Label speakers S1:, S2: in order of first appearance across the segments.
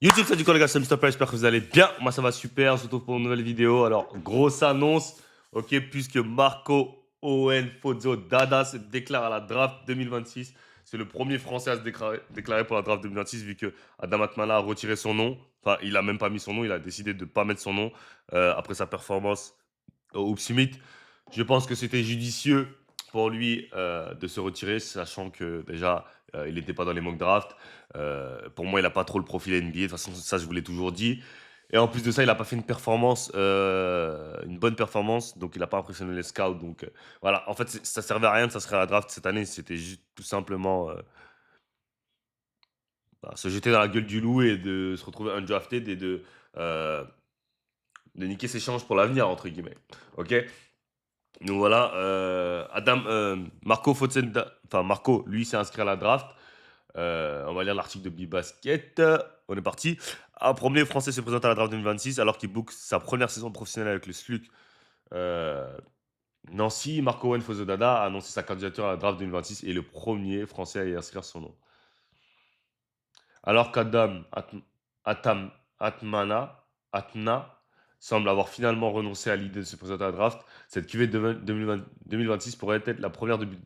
S1: YouTube, salut les gars, c'est Mr. Play, j'espère que vous allez bien. Moi ça va super, on se retrouve pour une nouvelle vidéo. Alors, grosse annonce, ok, puisque Marco Owen Fozo Dada se déclare à la draft 2026. C'est le premier Français à se déclarer pour la draft 2026, vu que Adam Atmana a retiré son nom. Enfin, il a même pas mis son nom, il a décidé de ne pas mettre son nom après sa performance au Hoop Summit. Je pense que c'était judicieux pour lui de se retirer, sachant que déjà, il n'était pas dans les mock drafts. Pour moi, il n'a pas trop le profil NBA. De toute façon, ça, je vous l'ai toujours dit. Et en plus de ça, il n'a pas fait une performance, une bonne performance. Donc, il n'a pas impressionné les scouts. Donc, voilà. En fait, ça servait à rien de s'inscrire à la draft cette année. C'était juste tout simplement se jeter dans la gueule du loup et de se retrouver undrafted et de niquer ses chances pour l'avenir, entre guillemets. Ok. Donc voilà, Marco Fotzen, enfin Marco, lui, s'est inscrit à la draft. On va lire l'article de Bibasket. On est parti. Un premier Français se présente à la draft 2026 alors qu'il book sa première saison professionnelle avec le SLUC. Nancy, Marco Owen Fozodada a annoncé sa candidature à la draft 2026 et est le premier Français à y inscrire son nom. Alors Atam Atna semble avoir finalement renoncé à l'idée de se présenter à la draft, cette QV 2026 pourrait être la première depuis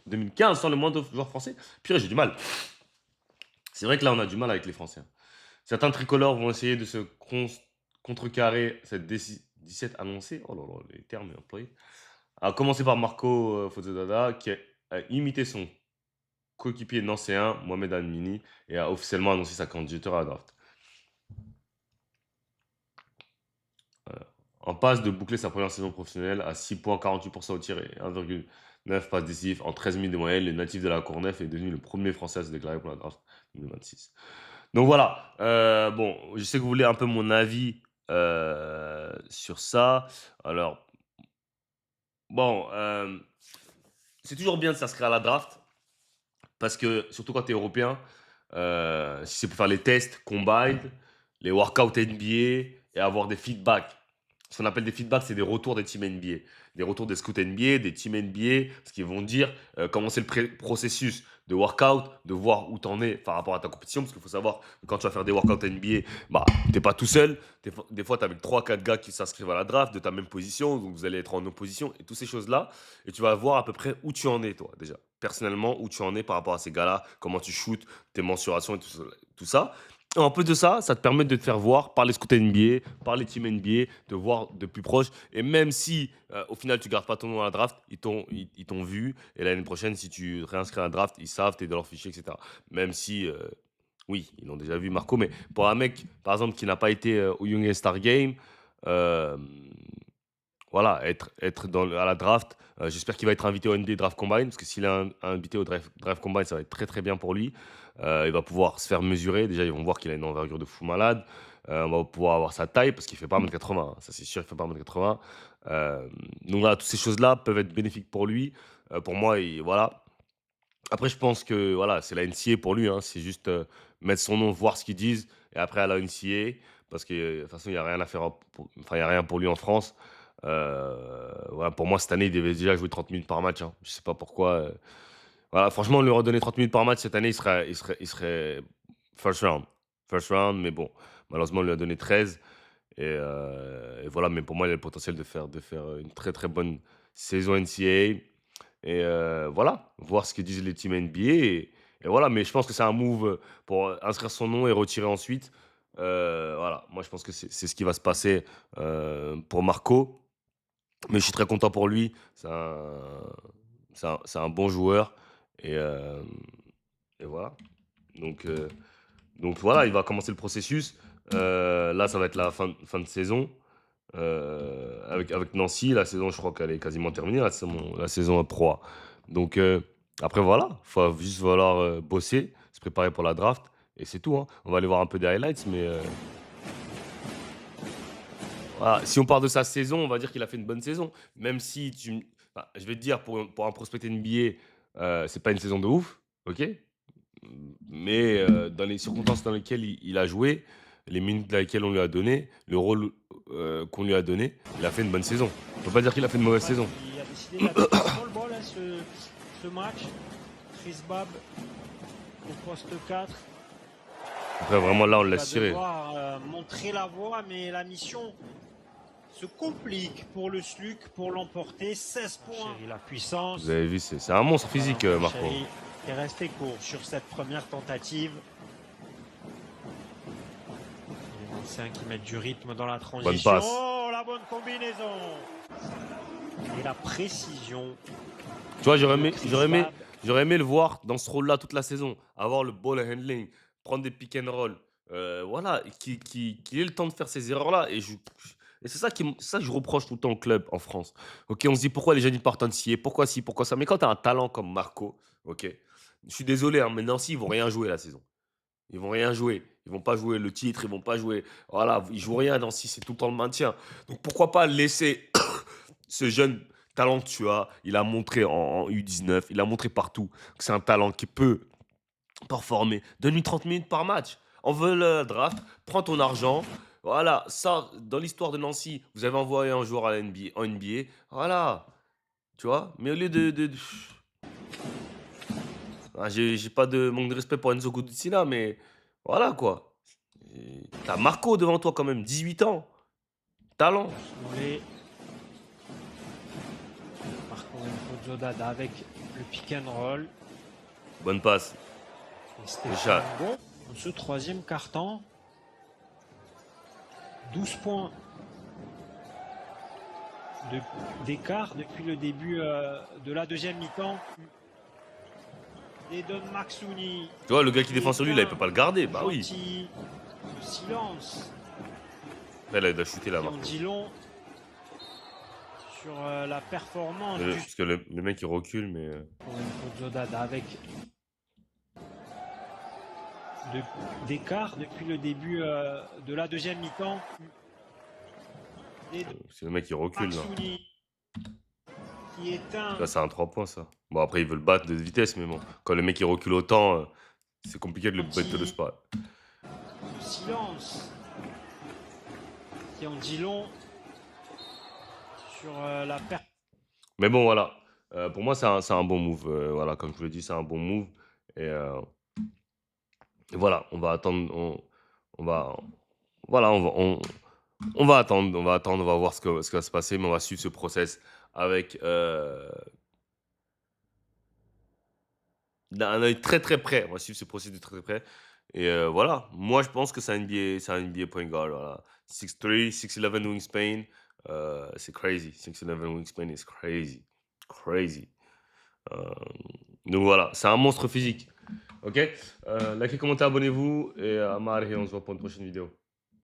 S1: 2015 sans le moindre joueur français. Purée, j'ai du mal. C'est vrai que là, on a du mal avec les Français. Certains tricolores vont essayer de se contrecarrer cette 17 annoncée. Oh là là, les termes employés. A commencer par Marco Fozzodada, qui a imité son coéquipier nancéen, Mohamed Amini, et a officiellement annoncé sa candidature à la draft. En passe de boucler sa première saison professionnelle à 6 points, 48% au tir et 1,9 passes décisives en 13 minutes de moyenne, le natif de la Courneuve est devenu le premier Français à se déclarer pour la draft 2026. Donc voilà, bon, je sais que vous voulez un peu mon avis sur ça. Alors, bon, c'est toujours bien de s'inscrire à la draft, parce que, surtout quand tu es européen, si c'est pour faire les tests, combine, les workouts NBA et avoir des feedbacks. Ce qu'on appelle des feedbacks, c'est des retours des teams NBA, des retours des scouts NBA, des teams NBA, ce qu'ils vont dire comment c'est le processus de workout, de voir où tu en es par rapport à ta compétition, parce qu'il faut savoir que quand tu vas faire des workouts NBA, bah, tu n'es pas tout seul. Des fois, tu as avec 3-4 gars qui s'inscrivent à la draft de ta même position, donc vous allez être en opposition et toutes ces choses-là. Et tu vas voir à peu près où tu en es, toi, déjà. Personnellement, où tu en es par rapport à ces gars-là, comment tu shootes, tes mensurations et tout ça. Et en plus de ça, ça te permet de te faire voir par les scouts NBA, par les teams NBA, de voir de plus proche. Et même si au final tu gardes pas ton nom à la draft, ils t'ont vu. Et l'année prochaine, si tu réinscris à la draft, ils savent, tu es dans leur fichier, etc. Même si, oui, ils l'ont déjà vu, Marco. Mais pour un mec, par exemple, qui n'a pas été au Young Star Game, euh, voilà, être à la draft. J'espère qu'il va être invité au NBA Draft Combine, parce que s'il est invité au Draft Combine, ça va être très très bien pour lui. Il va pouvoir se faire mesurer. Déjà, ils vont voir qu'il a une envergure de fou malade. On va pouvoir avoir sa taille, parce qu'il ne fait pas 1,80 m. Ça, c'est sûr, il ne fait pas 1,80 m. Donc voilà, toutes ces choses-là peuvent être bénéfiques pour lui. Pour moi, voilà. Après, je pense que voilà, c'est la NCA pour lui. Hein. C'est juste mettre son nom, voir ce qu'ils disent, et après à la NCA, parce que de toute façon, il n'y a rien à faire, enfin, il n'y a rien pour lui en France. Voilà, pour moi, cette année, il devait déjà jouer 30 minutes par match. Hein. Je sais pas pourquoi. Voilà, franchement, on lui aurait donné 30 minutes par match cette année, il serait first round. First round, mais bon, malheureusement, on lui a donné 13. Et voilà, mais pour moi, il a le potentiel de faire une très très bonne saison NCAA. Et voilà, voir ce que disent les teams NBA. Et voilà, mais je pense que c'est un move pour inscrire son nom et retirer ensuite. Voilà, moi je pense que c'est ce qui va se passer pour Marco. Mais je suis très content pour lui. C'est un bon joueur. Et, euh, et voilà. Donc, euh, donc voilà, il va commencer le processus. Là, ça va être la fin de saison. Avec Nancy, la saison, je crois qu'elle est quasiment terminée, la saison Pro A. Donc après, voilà, il va juste falloir bosser, se préparer pour la draft. Et c'est tout. Hein. On va aller voir un peu des highlights. Mais voilà. Si on part de sa saison, on va dire qu'il a fait une bonne saison. Même si enfin, je vais te dire, pour un prospect NBA, c'est pas une saison de ouf. OK. Mais dans les circonstances dans lesquelles il a joué, les minutes dans lesquelles on lui a donné, le rôle qu'on lui a donné, il a fait une bonne saison. On ne peut pas dire qu'il a fait une mauvaise
S2: Ouais,
S1: saison.
S2: il a décidé, il a fait du small ball hein, ce match. Chris Babb au poste 4.
S1: Après, vraiment, là, on le
S2: Il va
S1: laisse tirer.
S2: devoir montrer la voie, mais la mission se complique pour le SLUC pour l'emporter. 16 points. La puissance.
S1: Vous avez vu, c'est un monstre physique,
S2: Voilà,
S1: Marco.
S2: Chéri est resté court sur cette première tentative. Les anciens qui mettent du rythme dans la transition.
S1: Bonne passe.
S2: Oh, la bonne combinaison. Et la précision.
S1: Tu vois, j'aurais aimé le voir dans ce rôle-là toute la saison. Avoir le ball handling, prendre des pick and roll. Voilà, qui ait le temps de faire ces erreurs-là. Et c'est ça, ça que je reproche tout le temps au club en France. Ok, on se dit pourquoi les jeunes ils partent Nancy, pourquoi ci, pourquoi ça. Mais quand tu as un talent comme Marco, ok, je suis désolé, hein, mais Nancy, ils vont rien jouer la saison. Ils vont rien jouer. Ils vont pas jouer le titre, ils vont pas jouer. Voilà, ils jouent rien à Nancy, c'est tout le temps le maintien. Donc pourquoi pas laisser ce jeune talent que tu as, il a montré en U19, il a montré partout que c'est un talent qui peut performer. Donne-lui 30 minutes par match. On veut le draft, prends ton argent. Voilà, ça, dans l'histoire de Nancy, vous avez envoyé un joueur à la NBA, en NBA. Voilà, tu vois. Mais au lieu ah, j'ai pas de manque de respect pour Enzo Gudicina, mais voilà quoi. T'as Marco devant toi quand même, 18 ans. Talent.
S2: Smolley. Marco Zodada avec le pick and roll.
S1: Bonne passe.
S2: Et Stéphane
S1: Richard.
S2: Go. Dans ce troisième carton, 12 points d'écart depuis le début de la deuxième mi-temps. Et Don Maxouni.
S1: Tu vois, le gars qui défend sur lui, là, il peut pas le garder. Bah oui.
S2: Gentil. Silence.
S1: Là, il doit shooter
S2: Qui
S1: là,
S2: en
S1: Marco.
S2: dit long sur la performance
S1: Parce que le mec, il recule, mais...
S2: Zodada avec d'écart depuis le début de la deuxième mi-temps. Et
S1: c'est le mec qui recule, là.
S2: Maxouni qui éteint.
S1: Là, c'est un 3 points, ça. Bon, après, il veut le battre de vitesse, mais bon. Quand le mec, il recule autant, c'est compliqué de le battre de spot.
S2: Silence qui en dit long sur la perte.
S1: Mais bon, voilà. Pour moi, c'est un bon move. Voilà, comme je vous l'ai dit, c'est un bon move. Et voilà, on va attendre. On va, voilà, on va attendre. On va attendre, on va voir ce qui va se passer. Mais on va suivre ce process avec d'un œil très très près. On va suivre ce processus de très très près. Et voilà, moi je pense que c'est un NBA point guard. Voilà. 6'3, 6'11 wingspan. C'est crazy. 6'11 wingspan is crazy. Crazy. Donc voilà, c'est un monstre physique. Ok, likez, commentez, abonnez-vous. Et à Mar, et on se voit pour une prochaine vidéo.